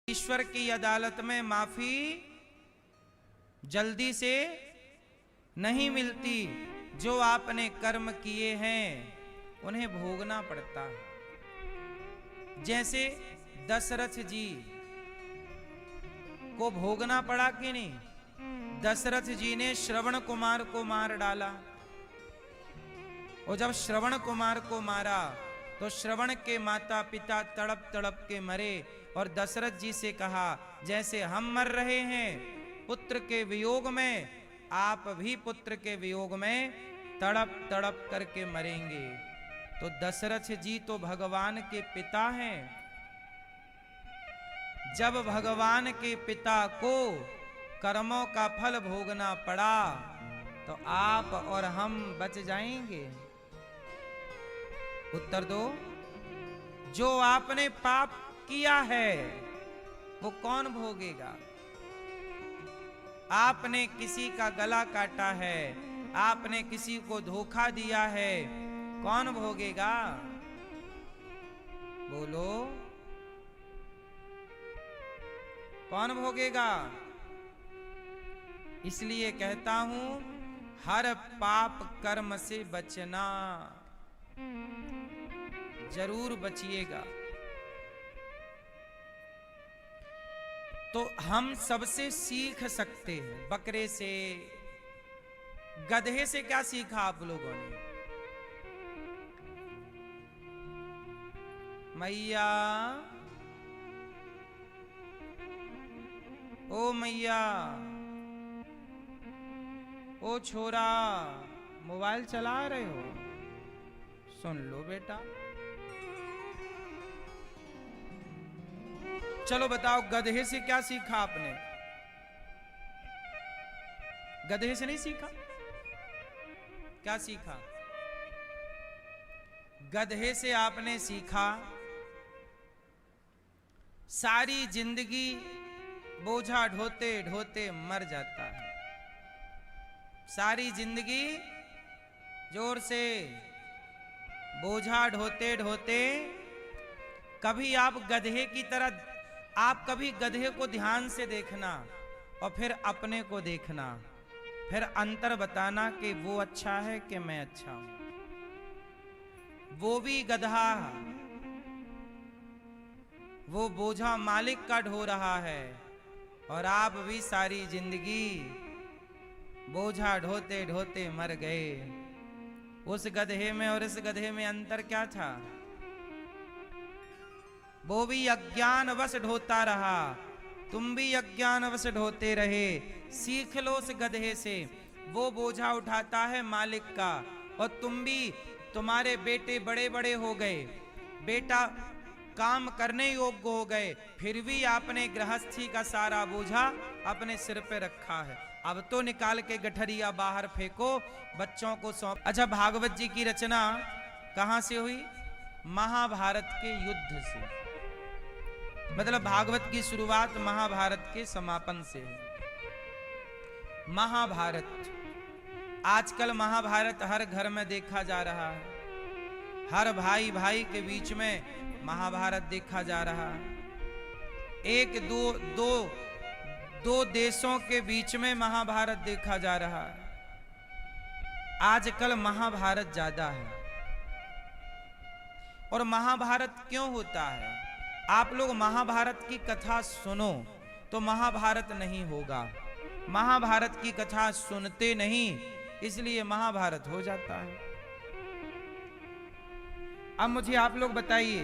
ईश्वर की अदालत में माफी जल्दी से नहीं मिलती। जो आपने कर्म किए हैं उन्हें भोगना पड़ता है। जैसे दशरथ जी को भोगना पड़ा कि नहीं? दशरथ जी ने श्रवण कुमार को मार डाला, और जब श्रवण कुमार को मारा तो श्रवण के माता पिता तड़प तड़प के मरे, और दशरथ जी से कहा जैसे हम मर रहे हैं पुत्र के वियोग में, आप भी पुत्र के वियोग में तड़प तड़प करके मरेंगे। तो दशरथ जी तो भगवान के पिता हैं। जब भगवान के पिता को कर्मों का फल भोगना पड़ा तो आप और हम बच जाएंगे? उत्तर दो। जो आपने पाप किया है वो कौन भोगेगा? आपने किसी का गला काटा है, आपने किसी को धोखा दिया है, कौन भोगेगा? बोलो, कौन भोगेगा? इसलिए कहता हूं हर पाप कर्म से बचना, जरूर बचिएगा। तो हम सबसे सीख सकते हैं। बकरे से, गधे से क्या सीखा आप लोगों ने? मैया, ओ मैया, ओ छोरा, मोबाइल चला रहे हो? सुन लो बेटा। चलो बताओ, गधे से क्या सीखा आपने? गधे से नहीं सीखा? क्या सीखा? गधे से आपने सीखा सारी जिंदगी बोझा ढोते ढोते मर जाता है। सारी जिंदगी, जोर से, बोझा ढोते ढोते, कभी आप गधे की तरह, आप कभी गधे को ध्यान से देखना और फिर अपने को देखना, फिर अंतर बताना कि वो अच्छा है कि मैं अच्छा हूं। वो भी गधा, वो बोझा मालिक का ढो रहा है, और आप भी सारी जिंदगी बोझा ढोते ढोते मर गए। उस गधे में और इस गधे में अंतर क्या था? वो भी अज्ञानवश ढोता रहा, तुम भी अज्ञानवश ढोते रहे। सीख लो उस गधे से, वो बोझा उठाता है मालिक का, और तुम भी, तुम्हारे बेटे बड़े बड़े हो गए, बेटा काम करने योग्य हो गए, फिर भी आपने गृहस्थी का सारा बोझा अपने सिर पे रखा है। अब तो निकाल के गठरिया बाहर फेंको, बच्चों को सौंप। अच्छा, भागवत जी की रचना कहां से हुई? महाभारत के युद्ध से। मतलब भागवत की शुरुआत महाभारत के समापन से है। महाभारत, आजकल महाभारत हर घर में देखा जा रहा है। हर भाई भाई के बीच में महाभारत देखा जा रहा है। एक दो देशों के बीच में महाभारत देखा जा रहा है। आजकल महाभारत ज्यादा है। और महाभारत क्यों होता है? आप लोग महाभारत की कथा सुनो तो महाभारत नहीं होगा। महाभारत की कथा सुनते नहीं, इसलिए महाभारत हो जाता है। अब मुझे आप लोग बताइए,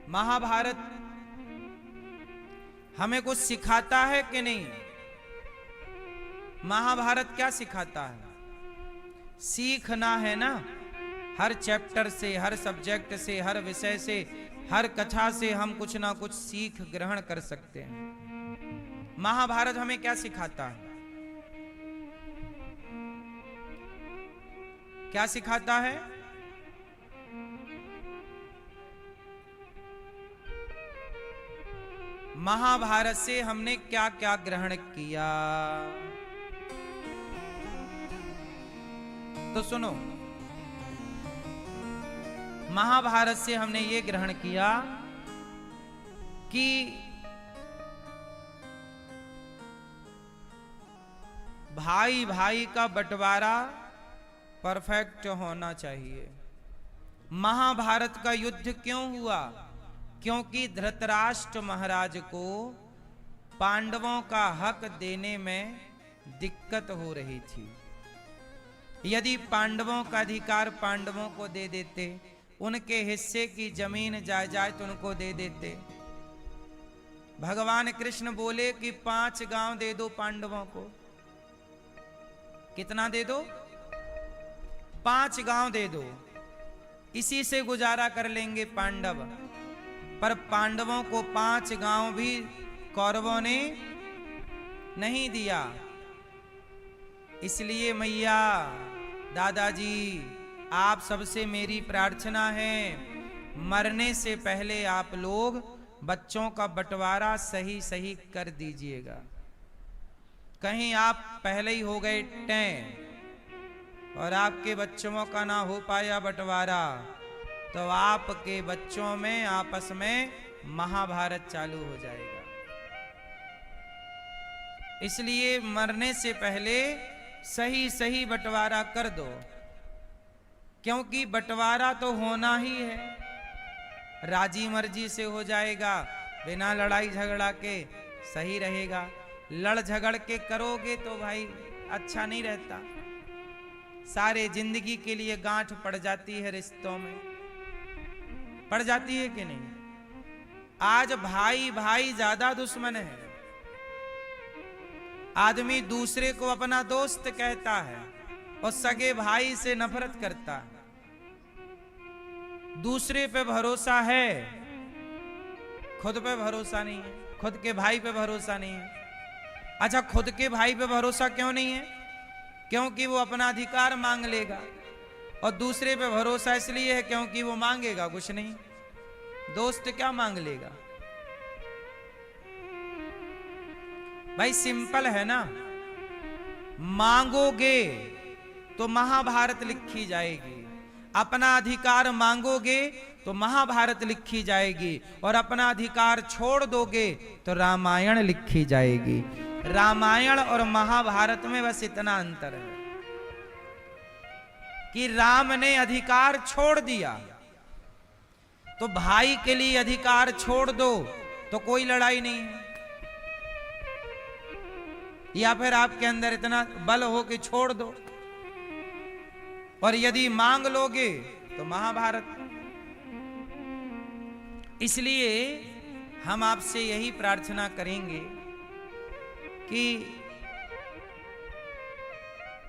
महाभारत हमें कुछ सिखाता है कि नहीं? महाभारत क्या सिखाता है? सीखना है ना। हर चैप्टर से, हर सब्जेक्ट से, हर विषय से, हर कथा से हम कुछ ना कुछ सीख ग्रहण कर सकते हैं। महाभारत हमें क्या सिखाता है? क्या सिखाता है? महाभारत से हमने क्या क्या ग्रहण किया? तो सुनो, महाभारत से हमने ये ग्रहण किया कि भाई भाई का बंटवारा परफेक्ट होना चाहिए। महाभारत का युद्ध क्यों हुआ? क्योंकि धृतराष्ट्र महाराज को पांडवों का हक देने में दिक्कत हो रही थी। यदि पांडवों का अधिकार पांडवों को दे देते, उनके हिस्से की जमीन जायदाद उनको दे देते। भगवान कृष्ण बोले कि 5 गांव दे दो पांडवों को। कितना दे दो? 5 गांव दे दो, इसी से गुजारा कर लेंगे पांडव। पर पांडवों को 5 गांव भी कौरवों ने नहीं दिया। इसलिए मैया, दादाजी, आप सबसे मेरी प्रार्थना है, मरने से पहले आप लोग बच्चों का बंटवारा सही सही कर दीजिएगा। कहीं आप पहले ही हो गए टें और आपके बच्चों का ना हो पाया बंटवारा, तो आपके बच्चों में आपस में महाभारत चालू हो जाएगा। इसलिए मरने से पहले सही सही बंटवारा कर दो, क्योंकि बंटवारा तो होना ही है। राजी मर्जी से हो जाएगा, बिना लड़ाई झगड़ा के सही रहेगा। लड़ झगड़ के करोगे तो भाई अच्छा नहीं रहता। सारे जिंदगी के लिए गांठ पड़ जाती है, रिश्तों में पड़ जाती है कि नहीं? आज भाई भाई ज्यादा दुश्मन है। आदमी दूसरे को अपना दोस्त कहता है और सगे भाई से नफरत करता है। दूसरे पे भरोसा है, खुद पे भरोसा नहीं है, खुद के भाई पे भरोसा नहीं है। अच्छा, खुद के भाई पे भरोसा क्यों नहीं है? क्योंकि वो अपना अधिकार मांग लेगा। और दूसरे पे भरोसा इसलिए है क्योंकि वो मांगेगा कुछ नहीं। दोस्त क्या मांग लेगा? भाई सिंपल है ना, मांगोगे तो महाभारत लिखी जाएगी। अपना अधिकार मांगोगे तो महाभारत लिखी जाएगी, और अपना अधिकार छोड़ दोगे तो रामायण लिखी जाएगी। रामायण और महाभारत में बस इतना अंतर है कि राम ने अधिकार छोड़ दिया, तो भाई के लिए अधिकार छोड़ दो तो कोई लड़ाई नहीं है। या फिर आपके अंदर इतना बल हो कि छोड़ दो, और यदि मांग लोगे तो महाभारत। इसलिए हम आपसे यही प्रार्थना करेंगे कि